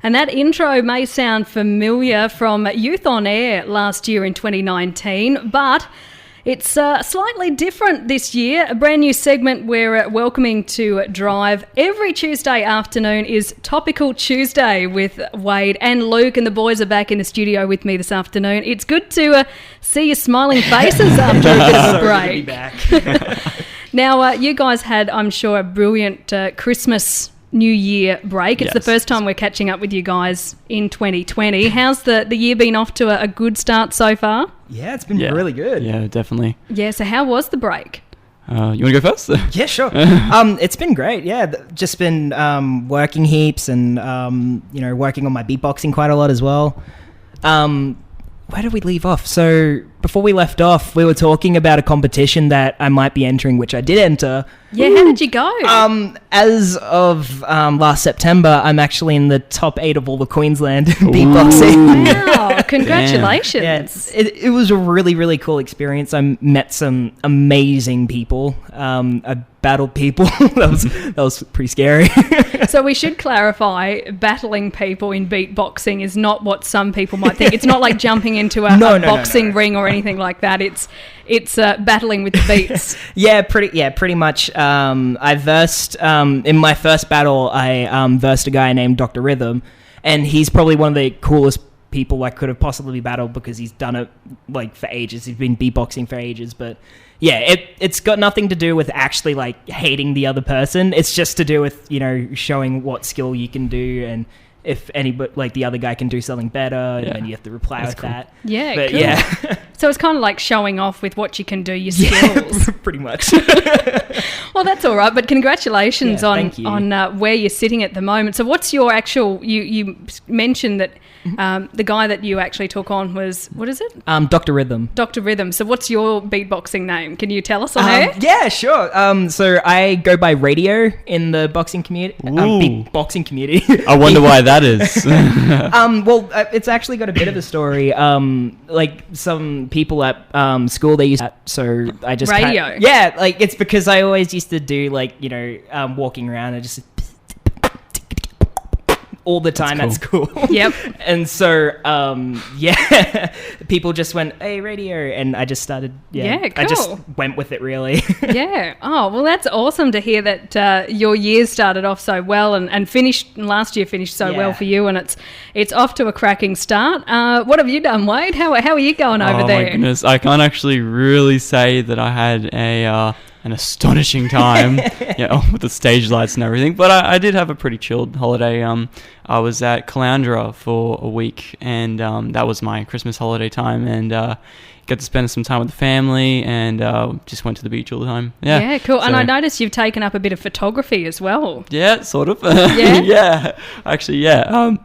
And that intro may sound familiar from Youth on Air last year in 2019, but it's slightly different this year. A brand new segment we're welcoming to Drive every Tuesday afternoon is Topical Tuesday with Wade and Luke, and the boys are back in the studio with me this afternoon. It's good to see your smiling faces after a bit of a break. Good to be back. Now, you guys had, I'm sure, a brilliant Christmas New Year break. It's the first time we're catching up with you guys in 2020. How's the year been off to a good start so far? Yeah, it's been really good. Yeah, definitely. Yeah, so how was the break? You want to go first? Yeah, sure. It's been great. Yeah, just been working heaps and, working on my beatboxing quite a lot as well. Where did we leave off? So before we left off, we were talking about a competition that I might be entering, which I did enter. Yeah, how did you go? As of last September, I'm actually in the top 8 of all the Queensland beatboxing. Wow, congratulations. Yeah, it was a really, really cool experience. I met some amazing people. I battled people. that was pretty scary. So we should clarify, battling people in beatboxing is not what some people might think. It's not like jumping into a boxing ring or anything like that. It's battling with the beats. pretty much. I versed in my first battle. I versed a guy named Dr. Rhythm, and he's probably one of the coolest people I could have possibly battled because he's done it like for ages. He's been beatboxing for ages, but yeah, it's got nothing to do with actually like hating the other person. It's just to do with, showing what skill you can do, and if anybody, like the other guy can do something better, and then you have to reply with that. Yeah, but cool. Yeah. So it's kind of like showing off with what you can do, your skills. Yeah, pretty much. Well, that's all right, but congratulations thank you. on where you're sitting at the moment. So what's your actual, you mentioned that the guy that you actually took on was, what is it? Dr. Rhythm. Dr. Rhythm. So what's your beatboxing name? Can you tell us on air? Yeah, sure. So I go by Radio in the boxing community. Beatboxing community. I wonder why that is. Well, it's actually got a bit of a story. Like some people at school, they used that, so I just Radio. Like it's because I always used to do like walking around and just all the time at school. Yep. And so people just went, "Hey, Radio," and I just started. Yeah, cool. I just went with it, really. Yeah. Oh, well, that's awesome to hear that your year started off so well and finished last year so well for you, and it's off to a cracking start. What have you done, Wade? How are you going over there? Oh my goodness, I can't actually really say that I had an astonishing time, with the stage lights and everything. But I did have a pretty chilled holiday. I was at Caloundra for a week, and that was my Christmas holiday time, and got to spend some time with the family, and just went to the beach all the time. Yeah, cool. So, and I noticed you've taken up a bit of photography as well. Yeah, sort of. Yeah? Yeah, actually, yeah.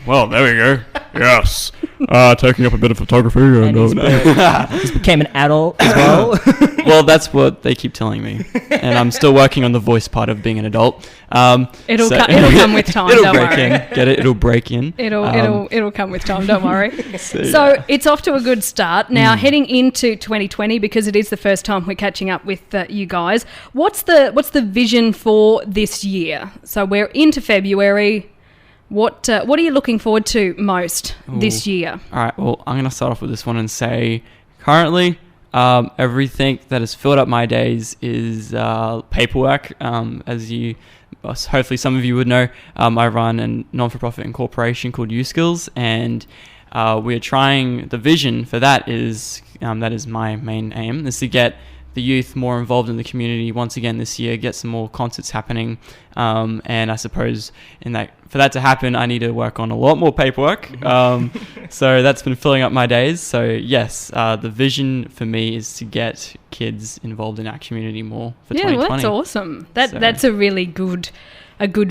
Well, there we go. Yes. Taking up a bit of photography. He's became an adult as well. Well, that's what they keep telling me, and I'm still working on the voice part of being an adult. It'll come with time. It'll don't break worry. in. Get it? It'll break in. It'll come with time. Don't worry. So it's off to a good start now. Heading into 2020, because it is the first time we're catching up with you guys. What's the vision for this year? So we're into February. What are you looking forward to most this year? All right. Well, I'm going to start off with this one and say, currently, everything that has filled up my days is paperwork. As you, hopefully some of you would know, I run a non-for-profit incorporation called U-Skills, and we're trying. The vision for that is my main aim, is to get the youth more involved in the community once again this year, get some more concerts happening, and I suppose for that to happen, I need to work on a lot more paperwork. So that's been filling up my days. So yes, the vision for me is to get kids involved in our community more for 2020. Yeah, well, that's awesome. That's a really good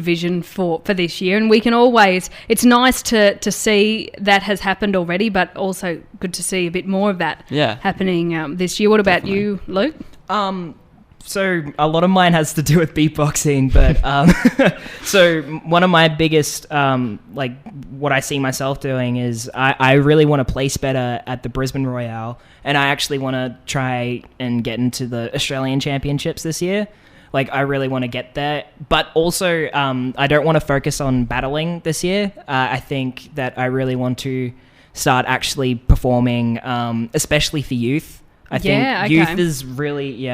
vision for this year, and we can always, it's nice to see that has happened already, but also good to see a bit more of that happening this year. What about you, Luke? So a lot of mine has to do with beatboxing, but so one of my biggest, what I see myself doing is I really want to place better at the Brisbane Royale, and I actually want to try and get into the Australian Championships this year. Like, I really want to get there. But also, I don't want to focus on battling this year. I think that I really want to start actually performing, especially for youth. I think youth is really,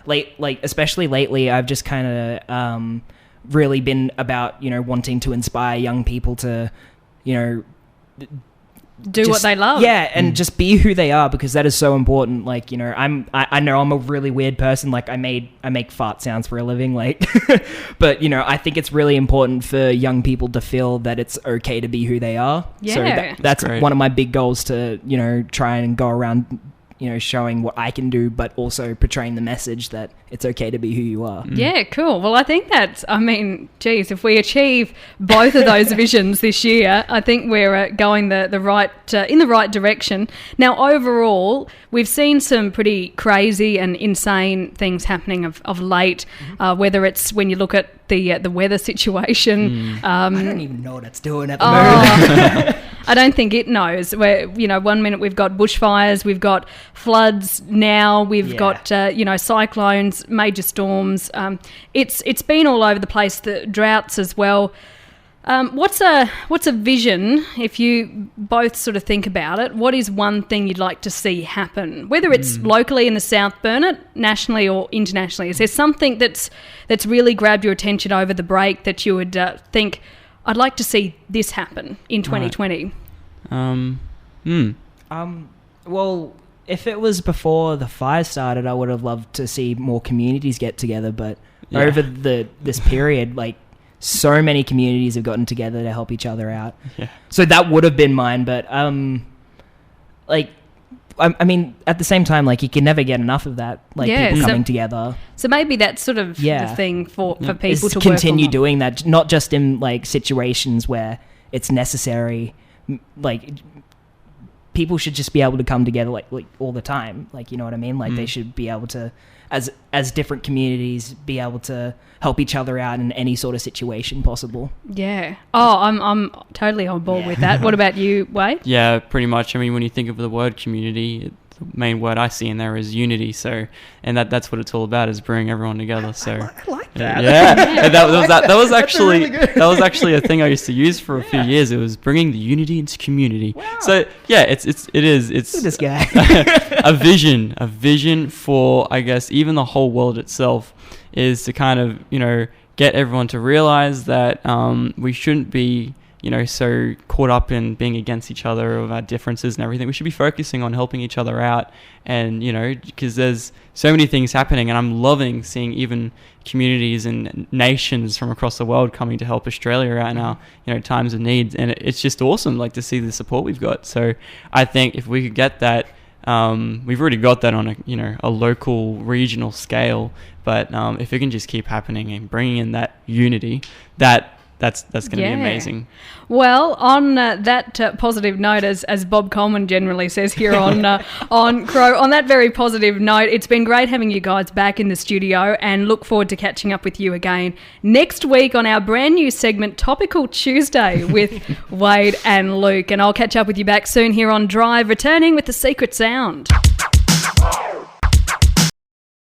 especially lately, I've just kind of really been about, wanting to inspire young people to, do what they love. Yeah, and just be who they are, because that is so important. Like, I know I'm a really weird person. Like, I make fart sounds for a living. Like, but I think it's really important for young people to feel that it's okay to be who they are. Yeah, so that's one of my big goals, to try and go around showing what I can do, but also portraying the message that it's okay to be who you are. Yeah, cool. Well, I think geez, if we achieve both of those visions this year, I think we're going the right in the right direction. Now, overall, we've seen some pretty crazy and insane things happening of late, whether it's when you look at the weather situation. I don't even know what it's doing at the moment. I don't think it knows. Where 1 minute we've got bushfires, we've got floods now, we've got cyclones, major storms. It's been all over the place. The droughts as well. What's a vision, if you both sort of think about it? What is one thing you'd like to see happen? Whether it's locally in the South Burnett, nationally or internationally, is there something that's really grabbed your attention over the break that you would think, I'd like to see this happen in 2020? Well, if it was before the fire started, I would have loved to see more communities get together. But over this period, like, so many communities have gotten together to help each other out. Yeah. So that would have been mine. But I mean, at the same time, like, you can never get enough of that. Like, people coming together. So maybe that's sort of the thing for people is to continue work on. doing that, not just in like situations where it's necessary. Like, people should just be able to come together like all the time. Like, you know what I mean? Like, they should be able to, as different communities, be able to help each other out in any sort of situation possible. Yeah. Oh, I'm totally on board with that. What about you, Wade? Yeah, pretty much. I mean, when you think of the word community, the main word I see in there is unity. So, and that's what it's all about, is bringing everyone together. So I like that. Yeah. that was actually a thing I used to use for a few years. It was bringing the unity into community. Wow. So yeah, it is. It's this guy. a vision for, I guess, even the whole world itself, is to kind of, get everyone to realize that we shouldn't be, so caught up in being against each other of our differences and everything. We should be focusing on helping each other out, and, because there's so many things happening, and I'm loving seeing even communities and nations from across the world coming to help Australia out now, times of need. And it's just awesome, like, to see the support we've got. So I think if we could get that, we've already got that on a local, regional scale, but if it can just keep happening and bringing in that unity, that's going to be amazing. Well, on that positive note, as Bob Coleman generally says here on Crow, on that very positive note, it's been great having you guys back in the studio, and look forward to catching up with you again next week on our brand new segment, Topical Tuesday, with Wade and Luke. And I'll catch up with you back soon here on Drive, returning with the secret sound.